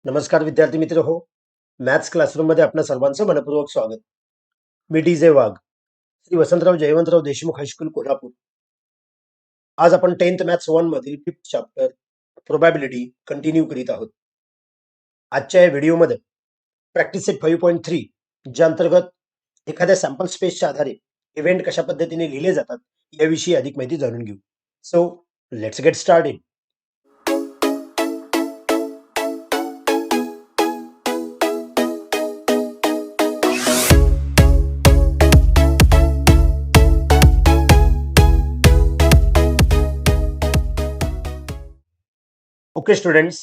नमस्कार विद्यार्थी मित्र हो. मॅथ्स क्लासरूम मध्ये आपल्या सर्वांचं मनपूर्वक स्वागत. मी डी.जे. वाघ, श्री वसंतराव जयवंतराव देशमुख हायस्कूल कोल्हापूर. आज आपण 10th मॅथ्स 1 मधील 5th चॅप्टर प्रोबॅबिलिटी कंटिन्यू करीत आहोत. आजच्या या व्हिडिओमध्ये प्रॅक्टिस सेट 5.3 ज्या अंतर्गत एखाद्या सॅम्पल स्पेसच्या आधारे इव्हेंट कशा पद्धतीने लिहिले जातात याविषयी अधिक माहिती जाणून घेऊ. So let's get started. Okay students,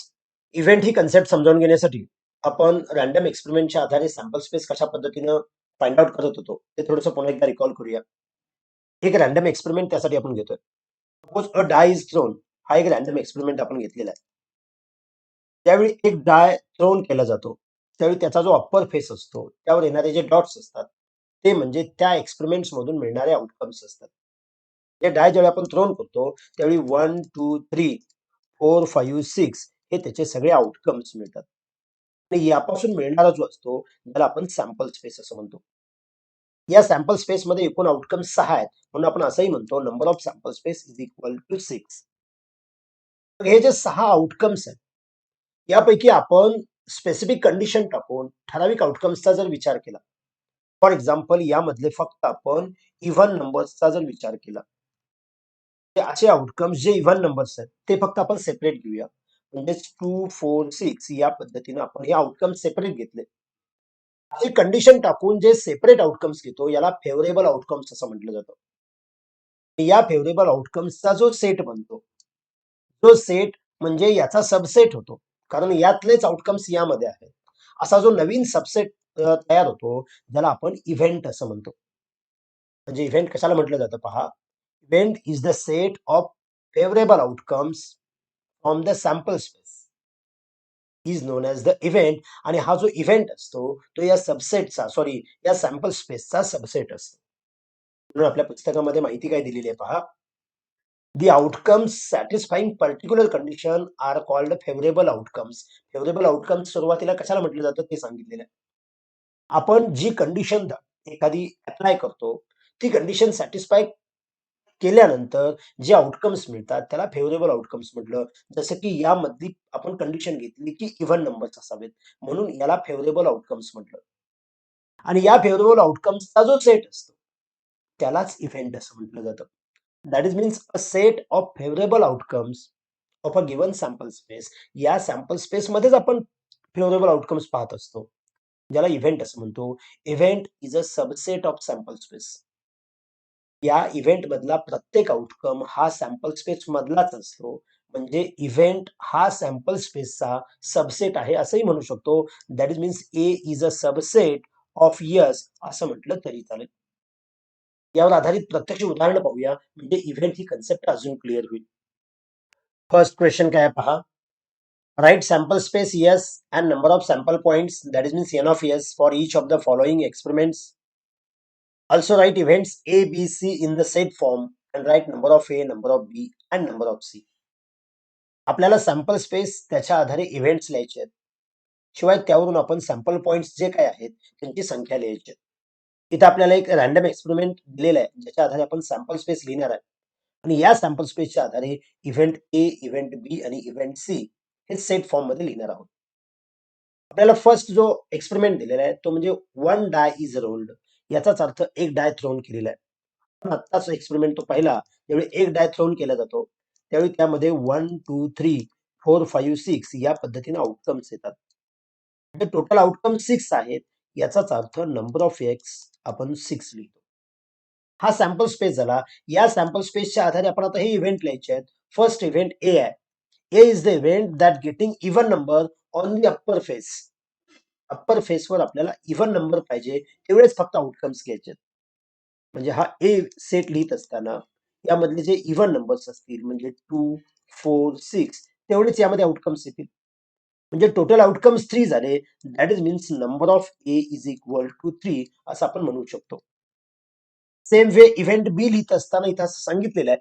event he concept समजावून घेण्यासाठी आपण रॅन्डम एक्सपेरिमेंटच्या आधारे सॅम्पल स्पेस कशा पद्धतीनं फाइंड आउट करत होतो ते थोडंसं पुन्हा एकदा रिकॉल करूया. एक रॅन्डम एक्सपेरिमेंट त्यासाठी आपण घेतोय. Suppose a die is thrown हा एक रॅन्डम एक्सपेरिमेंट आपण घेतलेला आहे. त्यावेळी एक डाय थ्रोन केला जातो, त्यावेळी त्याचा जो अप्पर फेस असतो त्यावर येणारे जे डॉट्स असतात ते म्हणजे त्या एक्सपेरिमेंट्स मधून मिळणारे आउटकम्स असतात. हे डाय ज्यावेळी आपण थ्रोन करतो त्यावेळी 1 2 3 4 5 6 हे त्याचे सगळे आउटकम्स मिळतात. आणि यापासून मिळणारा जो असतो त्याला आपण सॅम्पल स्पेस असं म्हणतो. या सॅम्पल स्पेस मध्ये एकूण आउटकम 6 आहेत, म्हणून आपण असंही म्हणतो number of sample space is equal to 6. हे जे 6 आउटकम्स आहेत यापैकी आपण स्पेसिफिक कंडिशन टाकून ठराविक आउटकम्सचा जर विचार केला, फॉर एक्झाम्पल यामधले फक्त आपण इव्हन नंबर्सचा जर विचार केला, ते असे आउटकम्स जे इव्हन नंबर्स आहेत ते फक्त आपण सेपरेट घेऊया. म्हणजे 2 4 6 या पद्धतीने आपण हे आउटकम सेपरेट घेतले. अशी कंडिशन टाकून जे सेपरेट आउटकम्स घेतो याला फेवरेबल आउटकम्स असं म्हटलं जातं. या फेवरेबल आउटकम्सचा जो सेट बनतो, जो सेट म्हणजे याचा सबसेट होतो, कारण यातलेच आउटकम्स यामध्ये आहेत. असा जो नवीन सबसेट तयार होतो ज्याला आपण इव्हेंट असं म्हणतो. म्हणजे इव्हेंट कशाला म्हटलं जातं पहा. Event is the set of favourable outcomes from the sample space is non as the event. आणि हा जो इव्हेंट असतो तो या सबसेटचा या सॅम्पल स्पेसचा सबसेट असतो. म्हणून आपल्या पुस्तकामध्ये माहिती काय दिलेली आहे पहा. The outcomes satisfying particular condition are called favorable outcomes. Favourable outcomes सुरुवातीला कशाला म्हटलं जातं ते सांगितलेलं आहे. आपण जी कंडिशन एखादी अप्लाय करतो ती कंडिशन सॅटिस्फाय केल्यानंतर जे आउटकम्स मिळतात त्याला फेवरेबल आउटकम्स म्हटलं. जसं की यामधली आपण कंडिशन घेतली की इव्हन नंबर्स असावेत, म्हणून याला फेवरेबल आउटकम्स म्हटलं. आणि या फेवरेबल आउटकम्सचा जो सेट असतो त्यालाच इव्हेंट असं म्हटलं जातं. That is means a set of favourable outcomes of a given sample space. या सॅम्पल स्पेस मध्येच आपण फेवरेबल आउटकम्स पाहत असतो, ज्याला इव्हेंट असं म्हणतो. Event is a subset of sample space. या इव्हेंट मधला प्रत्येक आउटकम हा सॅम्पल स्पेस मधलाच असतो. म्हणजे इव्हेंट हा सॅम्पल स्पेसचा सबसेट आहे असंही म्हणू शकतो. That is means A is a subset of yes असं म्हटलं तरी चालेल. यावर आधारित प्रत्यक्ष उदाहरण पाहूया, म्हणजे इव्हेंट ही कन्सेप्ट अजून क्लिअर होईल. फर्स्ट क्वेश्चन काय आहे पहा. Right sample space yes and number of sample points, that is means n of s for each of the following experiments. Also write events a b c in the set form and write number of a, number of b and number of c. आपल्याला sample space त्याच्या आधारे events लिहायचे आहेत, शिवाय त्यावरून आपण sample points जे काय आहेत त्यांची संख्या लिहायची आहे. इथे आपल्याला एक रॅन्डम एक्सपेरिमेंट दिलेला आहे ज्याच्या आधारे आपण सॅम्पल स्पेस लिहिणार आहे. आणि या सॅम्पल स्पेसच्या आधारे इव्हेंट ए, इव्हेंट बी आणि इव्हेंट सी हे सेट फॉर्म मध्ये लिहिणार आहोत. आपल्याला फर्स्ट जो एक्सपेरिमेंट दिलेला आहे तो म्हणजे 1 डाय इज रोल्ड. याचाच अर्थ एक डाय थ्रोन केलेला आहे. पण आत्ताच एक्सपेरिमेंट तो पहिला, ज्यावेळी एक डाय थ्रोन केला जातो त्यावेळी त्यामध्ये 1 2 3 4 5 6 या पद्धतीने आउटकम्स येतात. म्हणजे टोटल आउटकम 6 आहेत. याचाच अर्थ नंबर ऑफ एक्स आपण 6 लिहितो. हा सॅम्पल स्पेस झाला. या सॅम्पल स्पेसच्या आधारे आपण आता हे इव्हेंट लिहायचे आहेत. फर्स्ट इव्हेंट ए आहे. A is the event that getting even number on the upper face. Upper फेसवर आपल्याला इव्हन नंबर पाहिजे तेवढेच फक्त आउटकम्स घ्यायचे. म्हणजे हा ए सेट लिहित असताना यामधले जे इव्हन नंबर्स असतील म्हणजे 2 4 6 तेवढेच यामध्ये आउटकम्स येतील. म्हणजे टोटल आउटकम्स 3 झाले. That is means number of A is equal to 3 असं आपण म्हणू शकतो. सेम वे इव्हेंट बी लिहित असताना इथं असं सांगितलेलं आहे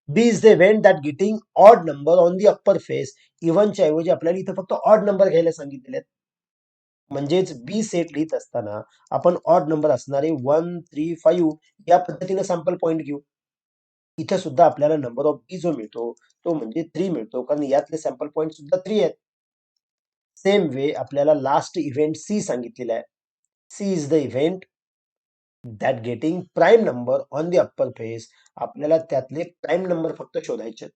B is the event that getting odd number on the upper face. इव्हनच्या ऐवजी आपल्याला इथं फक्त ऑड नंबर घ्यायला सांगितलेले आहेत. म्हणजेच बी सेट लिहित असताना आपण ऑड नंबर असणारे 1, 3, 5 या पद्धतीने सॅम्पल पॉइंट घेऊ. इथं सुद्धा आपल्याला नंबर ऑफ बी जो मिळतो तो म्हणजे 3 मिळतो, कारण यातले सॅम्पल पॉइंट सुद्धा 3 आहेत. सेम वे आपल्याला लास्ट इव्हेंट सी सांगितलेला आहे. C is the event that getting prime number on the upper face. आपल्याला त्यातले प्राईम नंबर फक्त शोधायचे.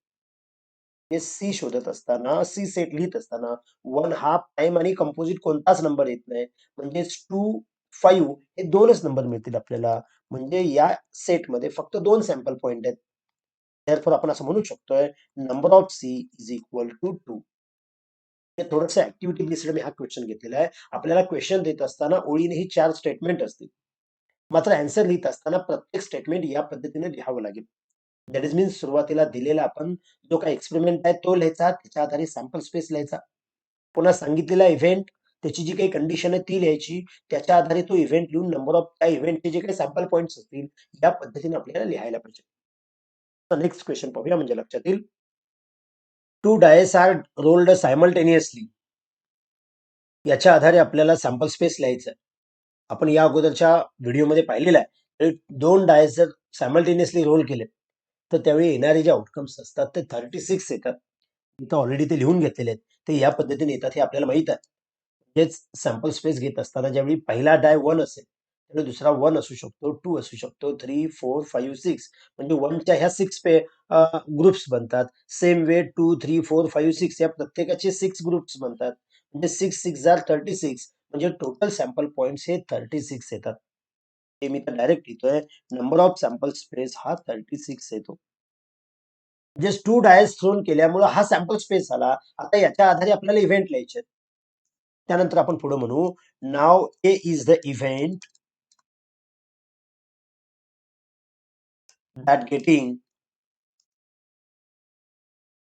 सी शोधत असताना, सी सेट लिहित असताना 1 हा प्राईम आणि कंपोजिट कोणताच नंबर येत नाही. म्हणजेच 2, 5 हे दोनच नंबर मिळतील आपल्याला. म्हणजे या सेटमध्ये फक्त 2 सॅम्पल पॉइंट आहेत. therefore आपण असं म्हणू शकतोय number of C is equal to 2. हे थोडंसं ऍक्टिव्हिटी बेस्ड मी हा क्वेश्चन घेतलेला आहे. आपल्याला क्वेश्चन देत असताना ओळीने ही 4 स्टेटमेंट असतील. मात्र आन्सर लिहित असताना प्रत्येक स्टेटमेंट या पद्धतीने लिहावं लागेल. दॅट इज मीन्स सुरुवातीला दिलेला आपण जो काही एक्सपेरिमेंट आहे तो लिहायचा, त्याच्या आधारे सॅम्पल स्पेस लिहायचा. पुन्हा सांगितलेला इव्हेंट, त्याची जी काही कंडिशन आहे ती लिहायची. त्याच्या आधारे तो इव्हेंट लिहून नंबर ऑफ त्या इव्हेंटचे जे काही सॅम्पल पॉइंट्स असतील या पद्धतीने आपल्याला लिहायला पाहिजे. नेक्स्ट क्वेश्चन पाहूया म्हणजे लक्षात येईल. 2 डायस आर रोल्ड सायमल्टेनियसली. याच्या आधारे आपल्याला सॅम्पल स्पेस लिहायचं आहे. आपण या अगोदरच्या व्हिडिओमध्ये पाहिलेलं आहे. 2 डायस जर सायमल्टेनियसली रोल केले तर त्यावेळी येणारे जे आउटकम्स असतात ते 36 येतात. इथं ऑलरेडी ते लिहून घेतलेले आहेत. ते या पद्धतीने येतात हे आपल्याला माहित आहे. हेच सॅम्पल स्पेस घेत असताना ज्यावेळी पहिला डाय 1 असेल त्यावेळी दुसरा 1 असू शकतो, 2 असू शकतो, 3, 4, 5, 6 म्हणजे 1च्या ह्या 6 ग्रुप्स बनतात. सेम वे 2, 3, 4, 5, 6 या प्रत्येकाचे 6 ग्रुप्स बनतात. म्हणजे 6, 6 जार 36 म्हणजे टोटल सॅम्पल पॉइंट्स हे 36 येतात. हे मी तर डायरेक्ट लिहितोय. नंबर ऑफ सॅम्पल स्पेस हा 36 येतो. म्हणजे 2 डायस थ्रोन केल्यामुळे हा सॅम्पल स्पेस झाला. आता याच्या आधारे आपल्याला इव्हेंट लिहायचे. त्यानंतर आपण पुढे म्हणू नाव A is the event that getting.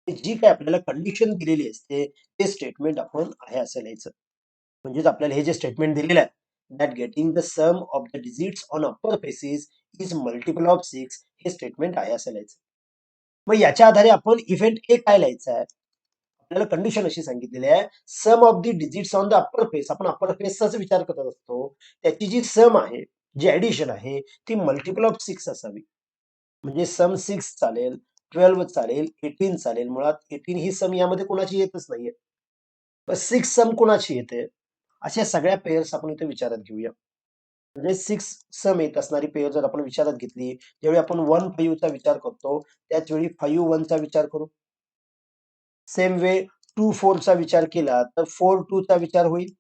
जी काय आपल्याला कंडिशन दिलेली असते ते स्टेटमेंट आपण आहे असं लिहायचं. म्हणजेच आपल्याला हे जे स्टेटमेंट दिलेलं आहे that getting the sum of the digits on upper faces is multiple of 6 हे स्टेटमेंट आहे असं लिहायचं. मग याच्या आधारे आपण इव्हेंट ए काय लिहायचं आहे. आपल्याला कंडिशन अशी सांगितलेली आहे sum of the digits on the upper face. आपण अप्पर फेसचाच विचार करत असतो. त्याची जी सम आहे, जी ऍडिशन आहे ती मल्टिपल ऑफ 6 असावी. म्हणजे सम 6 चालेल, 12 चालेल, 18 चालेल. मुळात 18 ही सम यामध्ये कोणाची येतच नाहीये. पण 6 सम कोणाची येते. अशा सगळ्या पेयर्स आपण इथे विचारात घेऊया. म्हणजे 6 सम येत असणारी पेयर जर आपण विचारात घेतली, ज्यावेळी आपण 1 5 चा विचार करतो त्याच वेळी 5 1 चा विचार करू. सेम वे 2 4 चा विचार केला तर 4 2 चा विचार होईल.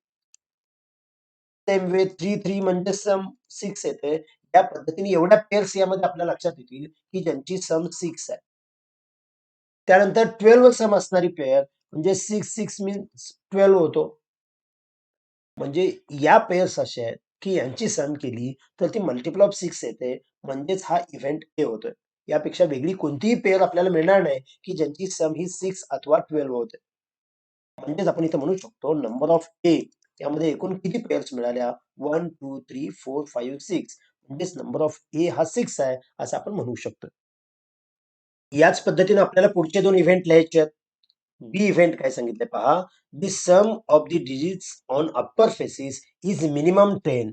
सेम वे 3 3 म्हणजे सम 6 येते. या पद्धतीने एवढ्या पेयर्स यामध्ये आपल्या लक्षात येतील की ज्यांची सम 6 आहे. त्यानंतर 12 सम असणारी पेयर म्हणजे 6 6 मीन्स 12 होतो. म्हणजे या पेयर्स अशा आहेत की यांची सम केली तर ती मल्टिपल ऑफ 6 येते. म्हणजेच हा इव्हेंट ए होतोय. यापेक्षा वेगळी कोणतीही पेयर आपल्याला मिळणार नाही की ज्यांची सम ही 6 अथवा 12 होते. म्हणजेच आपण इथे म्हणू शकतो नंबर ऑफ ए यामध्ये एकूण किती पेयर्स मिळाल्या 1 2 3 4 5 6 म्हणजेच नंबर ऑफ ए हा 6 आहे असं आपण म्हणू शकतो. याच पद्धतीने आपल्याला पुढचे 2 इव्हेंट लिहायचे आहेत. बी इव्हेंट काय सांगितलंय पहा. The sum of the digits on upper faces is minimum 10.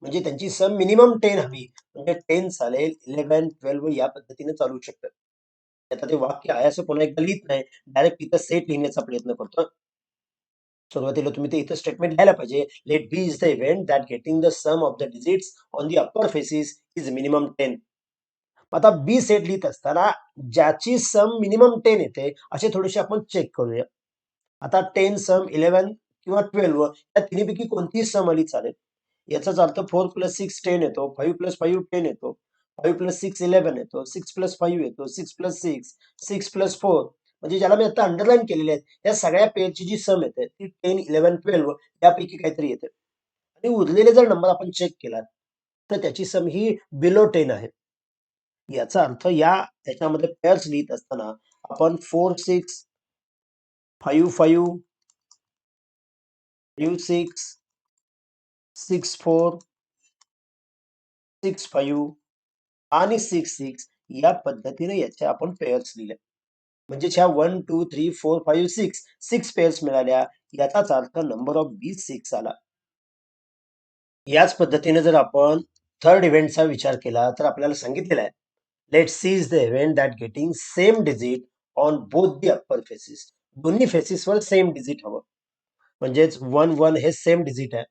म्हणजे त्यांची सम मिनिमम 10 हवी. म्हणजे 10 चालेल, 11, 12 या पद्धतीने चालू शकतं. आता ते वाक्य आहे असं पुन्हा एकदा लिहित नाही. डायरेक्ट इथं सेट लिहिण्याचा प्रयत्न करतो. सुरुवातीला तुम्ही ते इथं स्टेटमेंट लिहायला पाहिजे. Let B is the event that getting the sum of the digits on the upper faces is minimum 10. आता बी सेट लिहित असताना ज्याची सम मिनिमम 10 येते असे थोडेसे आपण चेक करूया. आता 10 सम 11 किंवा 12 या तिन्हीपैकी कोणतीही सम आली चालेल. याचाच अर्थ 4 प्लस 6 10 येतो, 5 प्लस 5 10 येतो, 5 प्लस 6 11 येतो, 6 प्लस 5 येतो, 6 प्लस 6 6 प्लस 4 म्हणजे ज्याला मी आता अंडरलाईन केलेले आहेत या सगळ्या पेअरची जी सम येते ती 10 11 12 यापैकी काहीतरी येते. आणि उरलेले जर नंबर आपण चेक केला तर त्याची सम ही बिलो 10 आहे. याचा अर्थ याच्यामध्ये पेअर्स लिहित असताना आपण 4 6 5 5 5 6 6 4 6 5 आणि 6 6 या पद्धतीने याच्या आपण पेअर्स लिहिल्या. म्हणजे ह्या 1 2 3 4 5 6 पेअर्स मिळाल्या. याचाच अर्थ नंबर ऑफ बी 6 आला. याच पद्धतीने जर आपण थर्ड इव्हेंटचा विचार केला तर आपल्याला सांगितलेलं आहे, late C is the event that getting same digit on both the upper faces. दोन्ही फेसेसवर सेम डिजिट हवं. म्हणजेच 1 1 हे सेम डिजिट आहे.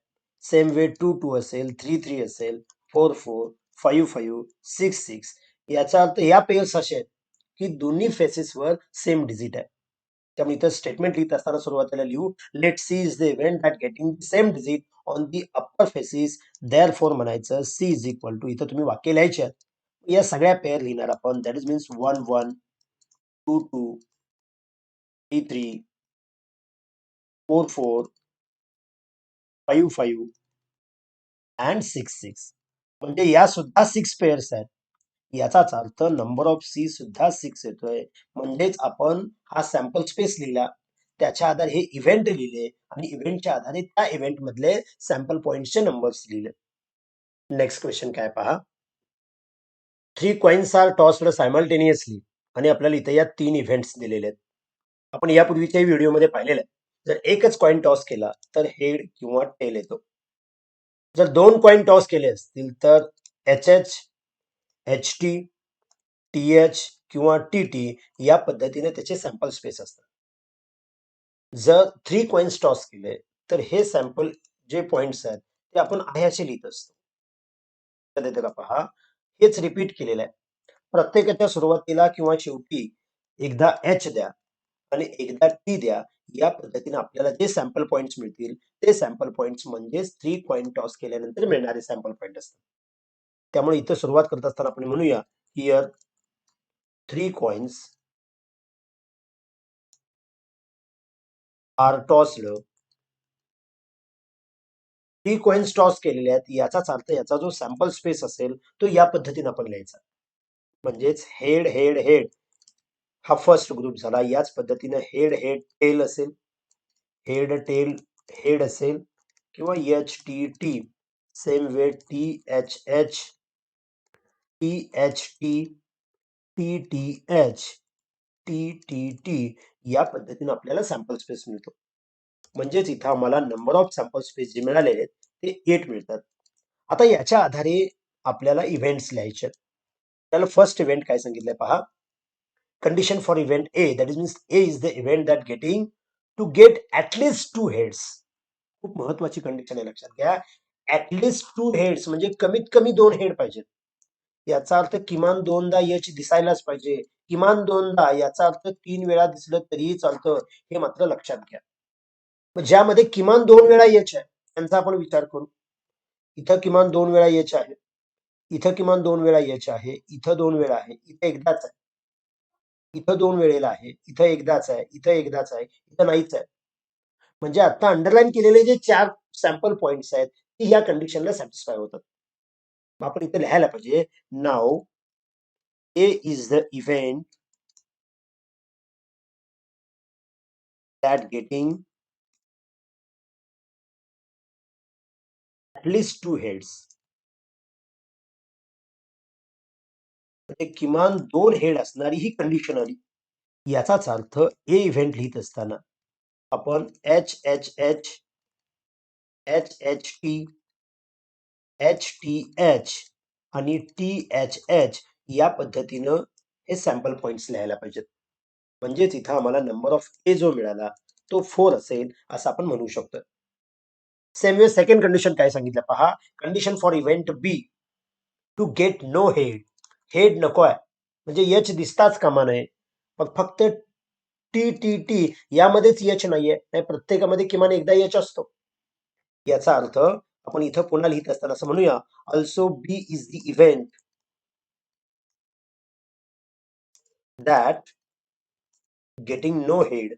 सेम वे 2 2 असेल, 3 3 असेल, 4 4, 5 5, 6 6. याचा अर्थ या पेअर्स असे आहेत की दोन्ही फेसेसवर सेम डिजिट आहे. त्यामुळे इथं स्टेटमेंट लिहित असताना सुरुवातीला लिहू, let C is the event that getting same digit on the upper faces. Therefore म्हणायचं सी इज इक्वल टू, इथं तुम्ही वाक्य लिहायचे आहेत. या सगळ्या पेअर लिहिणार आपण. That is means 1 1, 2 2, 3 3, 4 4, 5 5 and 6 6. म्हणजे या सुद्धा 6 पेअर्स आहेत. याचाच अर्थ नंबर ऑफ सी सुद्धा 6 येतोय. म्हणजेच आपण हा सॅम्पल स्पेस लिहिला, त्याच्या आधारे हे इव्हेंट लिहिले आणि इव्हेंटच्या आधारे त्या इव्हेंट मधले सॅम्पल पॉइंटचे नंबर्स लिहिले. नेक्स्ट क्वेश्चन काय पहा. 3 कॉइन्स आर टॉस्ड सायमल्टेनियसली. आणि आपल्याला इथे या 3 इव्हेंट्स दिलेले आहेत. आपण यापूर्वीच्याही व्हिडिओमध्ये पाहिलेलं आहे. जर एकच कॉइन टॉस केला तर हेड किंवा टेल येतो. जर 2 कॉइन टॉस केले असतील तर H H, H T, T H किंवा टी टी या पद्धतीने त्याचे सॅम्पल स्पेस असतात. जर 3 कॉइन्स टॉस केले तर हे सॅम्पल जे पॉइंट्स आहेत ते आपण आहे असे लिहित असतो. तर का पहा, हेच रिपीट केलेलं आहे. प्रत्येकाच्या सुरुवातीला किंवा शेवटी एकदा एच द्या आणि एकदा टी द्या. या पद्धतीने आपल्याला जे सॅम्पल पॉइंट्स मिळतील ते सॅम्पल पॉइंट्स म्हणजेच 3 कॉइन टॉस केल्यानंतर मिळणारे सॅम्पल पॉइंट असतात. त्यामुळे इथे सुरुवात करत असताना आपण म्हणूया, here 3 coins are tossed. 3 coins toss केलेले आहेत. याचाच अर्थ याचा जो सॅम्पल स्पेस असेल तो या पद्धतीने आपण लिहायचा. म्हणजेच हेड हेड हेड हा फर्स्ट ग्रुप झाला. याच पद्धतीने हेड हेड टेल असेल, हेड टेल हेड असेल किंवा H T T. Same way T H H, T H T, T T H, T T T. या पद्धतीने आपल्याला सॅम्पल स्पेस मिळतो. म्हणजेच इथं आम्हाला नंबर ऑफ सॅम्पल स्पेस जे मिळालेले आहेत ते 8 मिळतात. आता याच्या आधारे आपल्याला इव्हेंट्स लिहायचे. त्याला फर्स्ट इव्हेंट काय सांगितलंय पहा. Condition for event A, that is means A is the event that getting to get at least 2 heads. खूप महत्वाची कंडिशन आहे, लक्षात घ्या. ऍटलिस्ट 2 हेड्स म्हणजे कमीत कमी 2 हेड पाहिजेत. याचा अर्थ किमान 2दा एच दिसायलाच पाहिजे. किमान 2दा याचा अर्थ 3 वेळा दिसलं तरीही चालतं. हे मात्र लक्षात घ्या. ज्यामध्ये किमान 2 वेळा एच आहे त्यांचा आपण विचार करू. इथं किमान 2 वेळा एच आहे, इथं किमान 2 वेळा एच आहे, इथं 2 वेळा आहे, इथं एकदाच आहे, इथं 2 वेळेला आहे, इथं एकदाच आहे, इथं एकदाच आहे, इथं नाहीच आहे. म्हणजे आता अंडरलाईन केलेले जे 4 सॅम्पल पॉइंट्स आहेत ती या कंडिशनला सॅटिस्फाय होतात. आपण इथे लिहायला पाहिजे, नाव A is the event that getting at least 2 heads. म्हणजे किमान 2 हेड असणारी ही कंडिशन आली. याचाच अर्थ ए इव्हेंट लिहित असताना आपण H H H, H H T, H T H आणि टी एच एच या पद्धतीनं हे सॅम्पल पॉइंट्स लिहायला पाहिजेत. म्हणजेच इथं आम्हाला नंबर ऑफ ए जो मिळाला तो 4 असेल असं आपण म्हणू शकतो. सेम वे सेकंड कंडिशन काय सांगितलं पहा. Condition for event B to get no head. Head नको आहे म्हणजे एच दिसताच कामा नये. मग फक्त टी टी टी यामध्येच एच नाहीये, नाही प्रत्येकामध्ये किमान एकदा एच असतो. याचा अर्थ आपण इथं पुन्हा लिहित असताना असं म्हणूया, also B is the event that getting no head.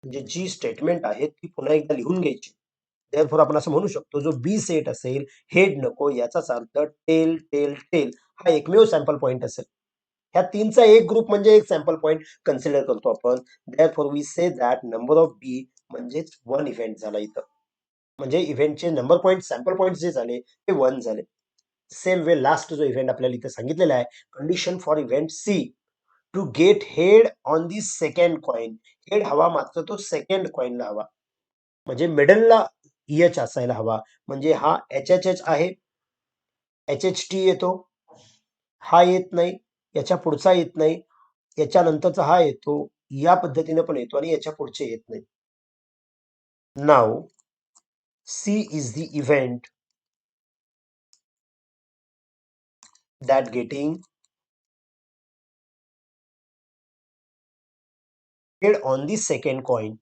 म्हणजे जी स्टेटमेंट आहे ती पुन्हा एकदा लिहून घ्यायची. त्याफोर आपण असं म्हणू शकतो, जो बी सेट असेल, हेड नको, याचाच अर्थ टेल टेल टेल हा एकमेव सॅम्पल पॉइंट असेल. ह्या तीनचा एक ग्रुप म्हणजे एक सॅम्पल पॉइंट कन्सिडर करतो आपण. Therefore we say that number of B म्हणजेच 1 इव्हेंट झाला इथं. म्हणजे इव्हेंटचे नंबर पॉइंट सॅम्पल पॉइंट जे झाले ते 1 झाले. सेम वे लास्ट जो इव्हेंट आपल्याला इथे सांगितलेला आहे, condition for event C to get head on the second coin. Head हवा मात्र तो सेकंड कॉइनला हवा, म्हणजे मिडलला एच असायला हवा. म्हणजे हा एच एच एच आहे, एच एच टी येतो, हा येत नाही, याच्या पुढचा येत नाही, याच्या नंतरचा हा येतो, या पद्धतीने पण येतो आणि याच्या पुढचे येत नाही. नाव C is the event that getting head on the second coin.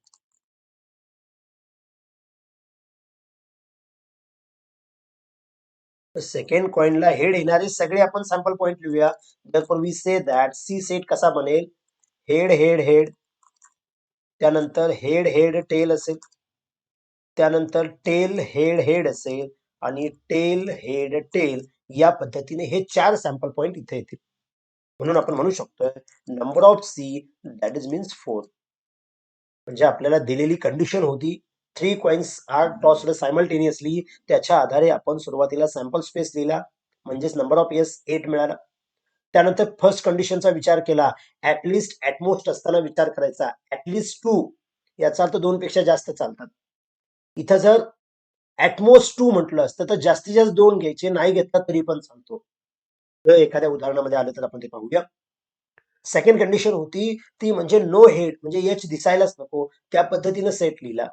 Second कॉइनला हेड येणारे सगळे आपण सॅम्पल पॉइंट लिहूया. therefore we say that C set कसा बनेल, हेड हेड हेड, त्यानंतर हेड हेड टेल असेल, त्यानंतर टेल हेड हेड असेल आणि टेल हेड टेल. या पद्धतीने हे 4 सॅम्पल पॉइंट इथे येतील. म्हणून आपण म्हणू शकतोय number of see that is means 4. म्हणजे आपल्याला दिलेली कंडिशन होती 3 कॉइन्स आर टॉस्ड सायमल्टेनियसली. त्याच्या आधारे आपण सुरुवातीला सॅम्पल स्पेस लिहिला, म्हणजेच नंबर ऑफ येस 8 मिळाला. त्यानंतर फर्स्ट कंडिशनचा विचार केला, ऍटलिस्ट ऍटमोस्ट असताना विचार करायचा, ऍटलिस्ट 2, याचा अर्थ 2 पेक्षा जास्त चालतात. इथं जर ऍटमोस्ट 2 म्हटलं असतं तर जास्तीत जास्त 2 घ्यायचे, नाही घेतला तरी पण चालतो. जर एखाद्या उदाहरणामध्ये आलं तर आपण ते पाहूया. सेकंड कंडिशन होती ती म्हणजे नो हेड, म्हणजे एच दिसायलाच नको, त्या पद्धतीनं सेट लिहिला.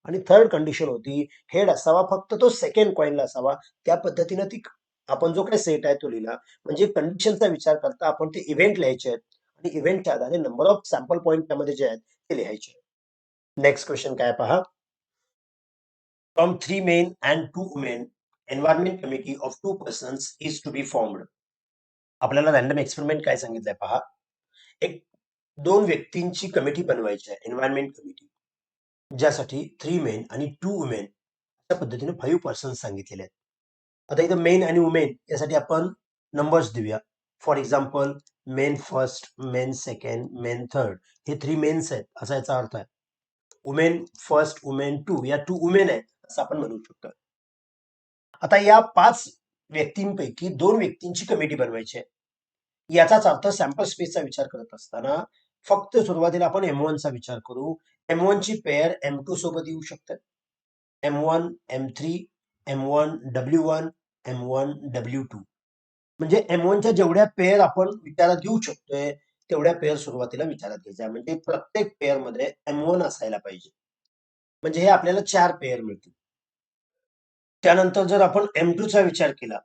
आणि थर्ड कंडिशन होती हेड असावा, फक्त तो सेकंड कॉइनला असावा, त्या पद्धतीनं ती आपण जो काही सेट आहे तो लिहिला. म्हणजे कंडिशनचा विचार करता आपण ते इव्हेंट लिहायचे आहेत आणि इव्हेंटच्या आधारे नंबर ऑफ सॅम्पल पॉइंट त्यामध्ये जे आहेत ते लिहायचे. नेक्स्ट क्वेश्चन काय पहा. From 3 men and 2 women environment committee of 2 persons is to be formed. आपल्याला रॅन्डम एक्सपेरिमेंट काय सांगितलंय पहा. एक 2 व्यक्तींची कमिटी बनवायची आहे, एन्व्हायरमेंट कमिटी, ज्यासाठी 3 मेन आणि 2 वुमेन अशा पद्धतीने 5 पर्सन्स सांगितलेले आहेत. आता इथं मेन आणि वुमेन यासाठी आपण नंबर्स देऊया. For example main first, main second, main third, हे 3 मेन्स आहेत असा याचा अर्थ आहे. वुमेन फर्स्ट, वुमेन 2, या 2 वुमेन आहेत असं आपण म्हणू शकतो. आता या 5 व्यक्तींपैकी 2 व्यक्तींची कमिटी बनवायची आहे. याचाच अर्थ सॅम्पल स्पेसचा विचार करत असताना फक्त सुरुवातीला आपण M1 चा विचार करू. M1 ची पेअर M2 सोबत येऊ शकते. M1 M3, M1 W1, M1 W2. म्हणजे M1 च्या जेवढ्या पेअर आपण विचारात घेऊ शकतोय तेवढ्या पेअर सुरुवातीला विचारात घ्यायच्या. म्हणजे प्रत्येक पेअर मध्ये M1 असायला पाहिजे. म्हणजे हे आपल्याला 4 पेअर मिळतील. त्यानंतर जर आपण M2 चा विचार केला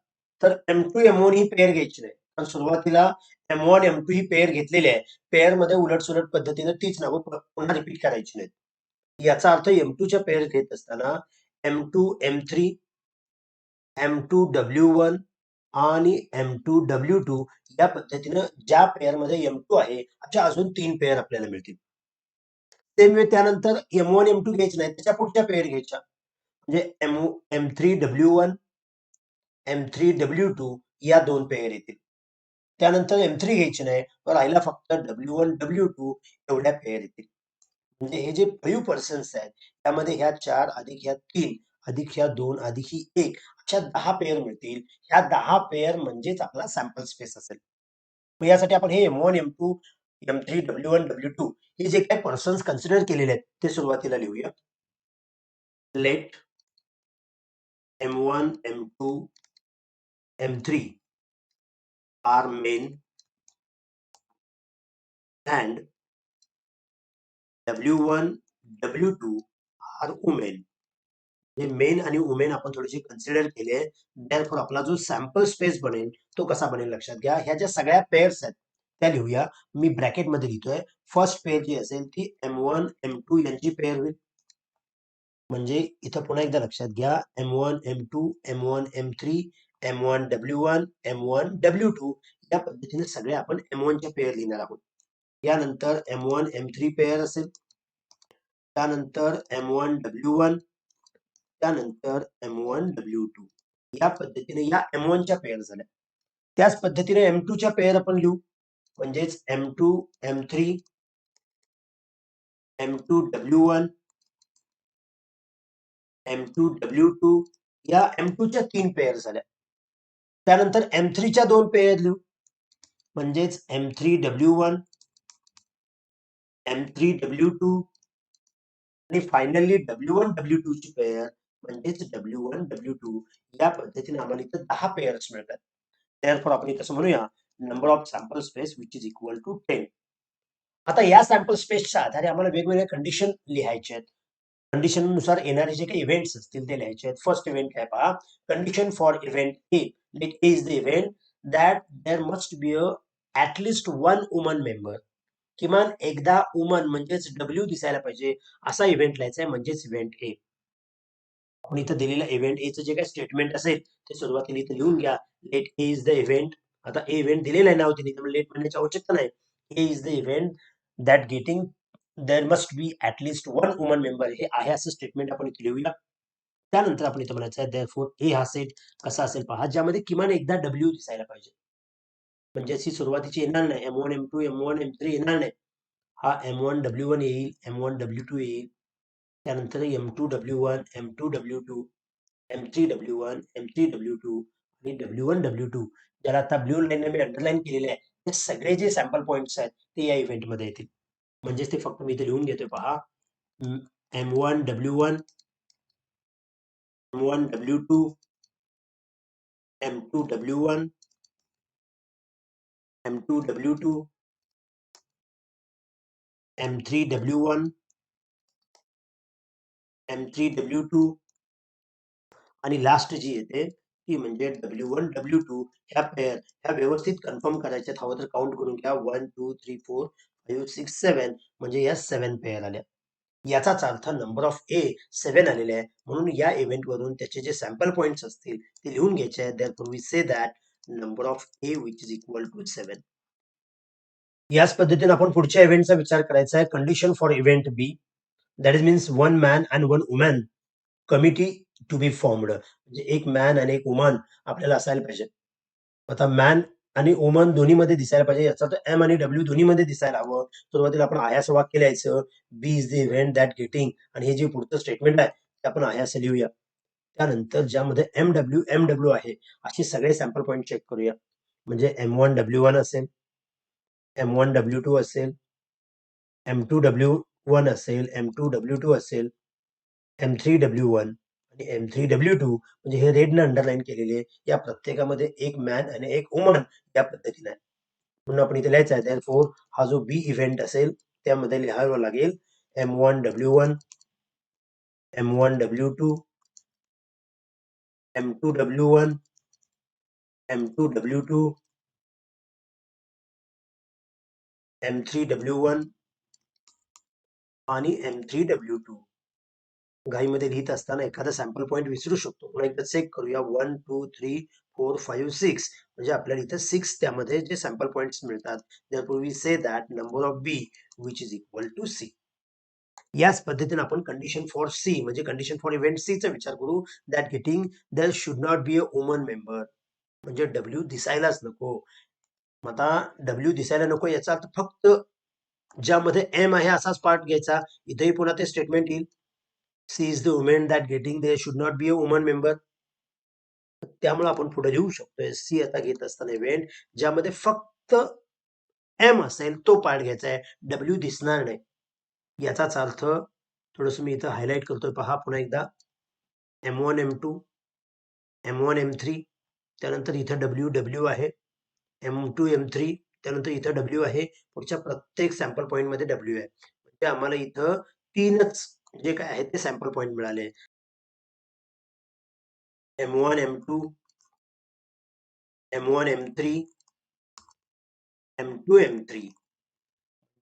तर M2 M1 ही पेअर घ्यायची नाही, कारण सुरुवातीला M1 M2 ही पेअर घेतलेली आहे. पेअर मध्ये उलट पद्धतीने तीच नावं पुन्हा रिपीट करायची नाहीत. याचा अर्थ M2 च्या पेअर घेत असताना M2 M3, M2 W1 आणि M2 W2 या पद्धतीनं ज्या पेअर मध्ये M2 आहे अशा अजून 3 पेअर आपल्याला मिळतील. सेम वे त्यानंतर M1 M2 घ्यायचे नाही, त्याच्या पुढच्या पेअर घ्यायच्या. म्हणजे M3 W1, M3 W2 या 2 पेअर येतील. त्यानंतर M3 घ्यायचे नाही, राहिला फक्त W1 W2 एवढ्या पेअर येतील. म्हणजे हे जे 5 पर्सन्स आहेत त्यामध्ये ह्या 4 अधिक ह्या 3 अधिक ह्या 2 अधिक ही 1 अशा 10 पेअर मिळतील. ह्या 10 पेअर म्हणजेच आपला सॅम्पल स्पेस असेल. मग यासाठी आपण हे M1 M2 M3 W1 W2 हे जे काही पर्सन्स कन्सिडर केलेले आहेत ते सुरुवातीला लिहूया. Let M1 M2 M3 are men and W1 W2 are women. हे मेन आणि वुमेन आपण थोडेसे कन्सिडर केले. देअरफॉर आपला जो सॅम्पल स्पेस बनेल तो कसा बनेल लक्षात घ्या. ह्या ज्या सगळ्या पेअर्स आहेत त्या लिहूया. मी ब्रॅकेट मध्ये लिहितोय. फर्स्ट पेअर जी असेल ती M1 M2 यांची पेअर होईल. म्हणजे इथं पुन्हा एकदा लक्षात घ्या, M1 M2 M1 M3 M1 W1 M1 W2 या पद्धतीने सगळे आपण M1 च्या पेअर लिहिणार आहोत. यानंतर M1 M3 पेअर असेल, त्यानंतर M1 W1, त्यानंतर M1 W2. या पद्धतीने या M1 च्या पेअर झाल्या. त्याच पद्धतीने M2 च्या पेअर आपण लिहू. म्हणजेच M2 M3 M2 W1 M2 W2 या M2 च्या 3 पेअर झाल्या. त्यानंतर M3च्या 2 पेयर लिहू, म्हणजेच M3W1, M3W2 आणि फायनली W1W2 ची पेयर म्हणजेच W1W2. या पद्धतीने आम्हाला इथं 10 पेयर्स मिळतात. Therefore आपण इथं असं म्हणूया number of sample space which is equal to 10. आता या सॅम्पल स्पेसच्या आधारे आम्हाला वेगवेगळ्या कंडिशन लिहायचे आहेत. कंडिशन नुसार येणारे जे काही इव्हेंट्स असतील ते लिहायचे आहेत. फर्स्ट इव्हेंट काय पहा, condition for event A. Let A is the event that there must be a at least one woman member. किमान एकदा वुमन म्हणजेच डब्ल्यू दिसायला पाहिजे असा इव्हेंट लिहायचा आहे, म्हणजेच इव्हेंट ए. आपण इथं दिलेल्या इव्हेंट एचं जे काही स्टेटमेंट असेल ते सुरुवातीला इथं लिहून घ्या. Let A is the event. आता ए इव्हेंट दिलेला आहे नाव तिने, त्यामुळे लेट म्हणण्याची आवश्यकता नाही. A is the event that getting there must be at least one woman member. हे आहे असं स्टेटमेंट आपण इथे लिहूया. त्यानंतर आपण इथं म्हणायचं आहे देअरफॉर ए हा सेट कसा असेल पहा, ज्यामध्ये किमान एकदा डब्ल्यू दिसायला पाहिजे. म्हणजे अशी सुरुवातीची येणार नाही, M1 M2 M1 M3 येणार नाही. हा M1 W1 येईल, M1 W2 येईल, त्यानंतर M2 W1 M2 W2 M3 W1 M3 W2 आणि W1 W2, ज्याला आता ब्ल्यू लाईनने मी अंडरलाईन केलेले आहे, हे सगळे जे सॅम्पल पॉइंट्स आहेत ते या इव्हेंटमध्ये येतील. म्हणजेच ते फक्त मी इथे लिहून घेतोय पहा, M1 W1 M1 W2 M2 W1 M2 W2 M3 W1 M3 W2 आणि लास्ट जी येते ती म्हणजे W1 W2. ह्या पेअर ह्या व्यवस्थित कन्फर्म करायच्यात. हवं तर काउंट करून घ्या, 1 2 3 4 5 6 7, म्हणजे या 7 पेअर आल्या. याचाच अर्थ नंबर ऑफ ए 7 आलेले आहे. म्हणून या इव्हेंट वरून त्याचे जे सॅम्पल पॉइंट्स असतील ते लिहून घ्यायचे आहेत. Therefore we say that number of A which is equal to 7. याच पद्धतीने आपण पुढच्या इव्हेंटचा विचार करायचा आहे. Condition for event B, that is means one man and one woman committee to be formed. म्हणजे एक मॅन आणि एक वुमन आपल्याला असायला पाहिजे. आता मॅन आणि वुमन दोन्हीमध्ये दिसायला पाहिजे, याचा तर एम आणि डब्ल्यू दोन्हीमध्ये दिसायला हवं. सुरुवातीला आपण आयास वाक्य लिहायचं, B is the event that getting, आणि हे जे पुढचं स्टेटमेंट आहे ते आपण आयास लिहूया. त्यानंतर ज्यामध्ये एम डब्ल्यू आहे असे सगळे सॅम्पल पॉइंट चेक करूया. म्हणजे M1 W1 असेल, M1 W2 असेल, M2 W1 असेल, M2 W2 असेल, M3 W1 आणि M3 W2, म्हणजे हे रेडने अंडरलाईन केलेले. या प्रत्येकामध्ये एक मॅन आणि एक वुमन या पद्धतीने आहे. म्हणून आपण इथे लिहायचं आहे देअरफॉर हा जो बी इव्हेंट असेल त्यामध्ये लिहावं लागेल M1 W1 M1 W2 M2 W1 M2 W2 M3 W1 आणि M3 W2. घाईमध्ये लिहित असताना एखादा सॅम्पल पॉइंट विसरू शकतो. पुन्हा एकदा चेक करूया, 1 2 3 4 5 6, म्हणजे आपल्याला इथं 6 त्यामध्ये जे सॅम्पल पॉइंट्स मिळतात. Therefore we say that number of B which is equal to C. याच पद्धतीने आपण कंडिशन फॉर सी म्हणजे कंडिशन फॉर इव्हेंट सी चा विचार करू. That getting there should not be a woman member, म्हणजे डब्ल्यू दिसायलाच नको. आता डब्ल्यू दिसायला नको याचा अर्थ फक्त ज्यामध्ये एम आहे असाच पार्ट घ्यायचा. इथेही पुन्हा ते स्टेटमेंट येईल, C is the women that getting there should not be a woman member. त्यामुळे आपण पुढे लिहू शकतोय सी आता घेत असताना इव्हेंट ज्यामध्ये फक्त एम असेल तो पार्ट घ्यायचा आहे, डब्ल्यू दिसणार नाही. याचाच अर्थ थोडस मी इथं हायलाइट करतोय पहा पुन्हा एकदा, M1 M2 M1 M3, त्यानंतर इथं डब्ल्यू डब्ल्यू आहे, M2 M3, त्यानंतर इथं डब्ल्यू आहे. पुढच्या प्रत्येक सॅम्पल पॉइंट मध्ये डब्ल्यू आहे. म्हणजे आम्हाला इथं 3च जे काय आहे ते सॅम्पल पॉइंट मिळाले. M1 M2 M1 M3 M2 M3,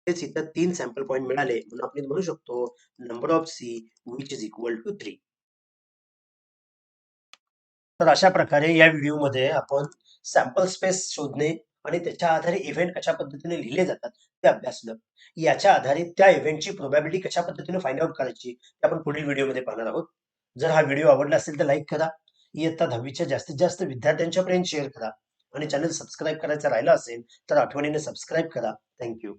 तेच इथं 3 सॅम्पल पॉइंट मिळाले. म्हणून आपण म्हणू शकतो number of C which is equal to 3. तर अशा प्रकारे या व्हिडिओमध्ये आपण सॅम्पल स्पेस शोधणे आणि त्याच्या आधारे इव्हेंट कशा पद्धतीने लिहिले जातात ते अभ्यासलं. याच्या आधारे त्या इव्हेंटची प्रोबॅबिलिटी कशा पद्धतीने फाइंड आउट करायची ते आपण पुढील व्हिडिओमध्ये पाहणार आहोत. जर हा व्हिडिओ आवडला असेल तर लाईक करा, इयत्ता 10वीच्या जास्तीत जास्त विद्यार्थ्यांच्या पर्यंत शेअर करा आणि चॅनल सबस्क्राईब करायचं राहिलं असेल तर आठवणीने सबस्क्राईब करा. थँक्यू.